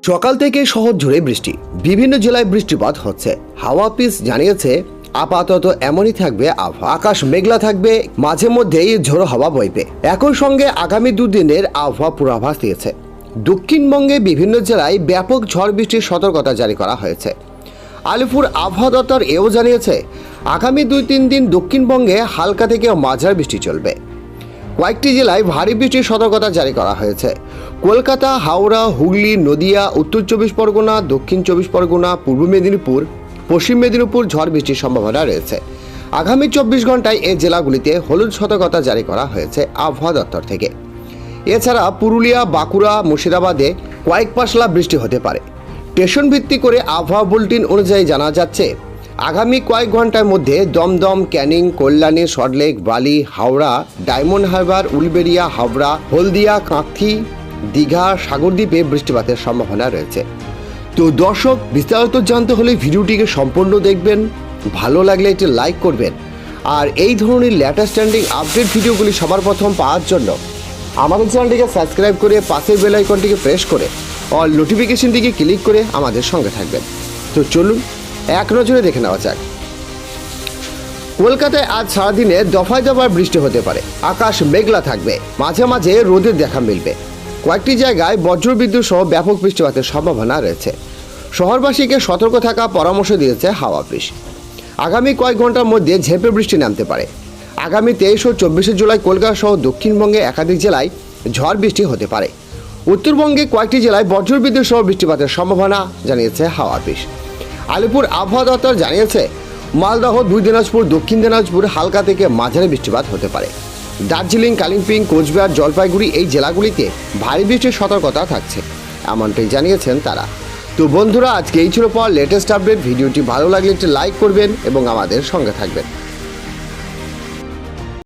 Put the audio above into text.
সকাল থেকে শহর জুড়ে বৃষ্টি, বিভিন্ন জেলায় বৃষ্টিপাত হচ্ছে। হাওয়া অফিস জানিয়েছে আপাতত এমনই থাকবে আবহাওয়া। আকাশ মেঘলা থাকবে, মাঝে মধ্যেই ঝোড়ো হাওয়া বইবে। একই সঙ্গে আগামী দুদিনের আবহাওয়া পূর্বাভাস দিয়েছে। দক্ষিণবঙ্গে বিভিন্ন জেলায় ব্যাপক ঝড় বৃষ্টির সতর্কতা জারি করা হয়েছে। আলিপুর আবহাওয়া দপ্তর এও জানিয়েছে আগামী 2-3 দিন দক্ষিণবঙ্গে হালকা থেকে মাঝারি বৃষ্টি চলবে। কয়েকটি জেলায় ভারী বৃষ্টির সতর্কতা জারি করা হয়েছে। কলকাতা, হাওড়া, হুগলি, নদিয়া, উত্তর 24 পরগনা, দক্ষিণ 24 পরগনা, পূর্ব মেদিনীপুর, পশ্চিম মেদিনীপুর ঝড় বৃষ্টির সম্ভাবনা রয়েছে। আগামী 24 ঘন্টায় এই জেলাগুলিতে হলুদ সতর্কতা জারি করা হয়েছে আবহাওয়া দপ্তর থেকে। এছাড়া পুরুলিয়া, বাঁকুড়া, মুর্শিদাবাদে কয়েক পাশলা বৃষ্টি হতে পারে। স্টেশন ভিত্তি করে আবহাওয়া বুলেটিন অনুযায়ী জানা যাচ্ছে আগামী কয়েক ঘন্টার মধ্যে দমদম, ক্যানিং, কল্যাণী, সল্টলেক, বালি, হাওড়া, ডায়মন্ড হারবার, উলবেড়িয়া, হাবড়া, হলদিয়া, কাঁথি, দীঘা, সাগরদ্বীপে বৃষ্টিপাতের সম্ভাবনা রয়েছে। তো দর্শক, বিস্তারিত জানতে হলে ভিডিওটিকে সম্পূর্ণ দেখবেন, ভালো লাগলে একটি লাইক করবেন, আর এই ধরনের লেটেস্ট ট্রেন্ডিং আপডেট ভিডিওগুলি সবার প্রথম পাওয়ার জন্য আমাদের চ্যানেলটিকে সাবস্ক্রাইব করে পাশের বেল আইকনটিকে প্রেস করে অল নোটিফিকেশন দিকে ক্লিক করে আমাদের সঙ্গে থাকবেন। তো চলুন এক নজরে দেখে নেওয়া যাক। কলকাতায় আজ সারাদিনে দফায় দফায় বৃষ্টি হতে পারে। আকাশ মেঘলা থাকবে, মাঝে মাঝে রোদের দেখা মিলবে। কয়েকটি জায়গায় বজ্রবিদ্যুৎ সহ ব্যাপক বৃষ্টিপাতের সম্ভাবনা রয়েছে। শহরবাসীকে সতর্ক থাকার পরামর্শ দিয়েছে হাওয়া অফিস। আগামী কয়েক ঘন্টার মধ্যে ঝেঁপে বৃষ্টি নামতে পারে। আগামী 23 ও 24 জুলাই কলকাতা সহ দক্ষিণবঙ্গে একাধিক জেলায় ঝড় বৃষ্টি হতে পারে। উত্তরবঙ্গে কয়েকটি জেলায় বজ্রবিদ্যুৎ সহ বৃষ্টিপাতের সম্ভাবনা জানিয়েছে হাওয়া অফিস। আলিপুর আবহাওয়া দপ্তর জানিয়েছে মালদহ, 2 দিনাজপুর, দক্ষিণ দিনাজপুর হালকা থেকে মাঝারি বৃষ্টিপাত হতে পারে। দার্জিলিং, কালিম্পং, কোচবিহার, জলপাইগুড়ি এই জেলাগুলিতে ভারী বৃষ্টির সতর্কতা থাকছে, এমনটাই জানিয়েছেন তারা। তো বন্ধুরা, আজকে এই ছিল পাওয়া লেটেস্ট আপডেট। ভিডিওটি ভালো লাগলে একটি লাইক করবেন এবং আমাদের সঙ্গে থাকবেন।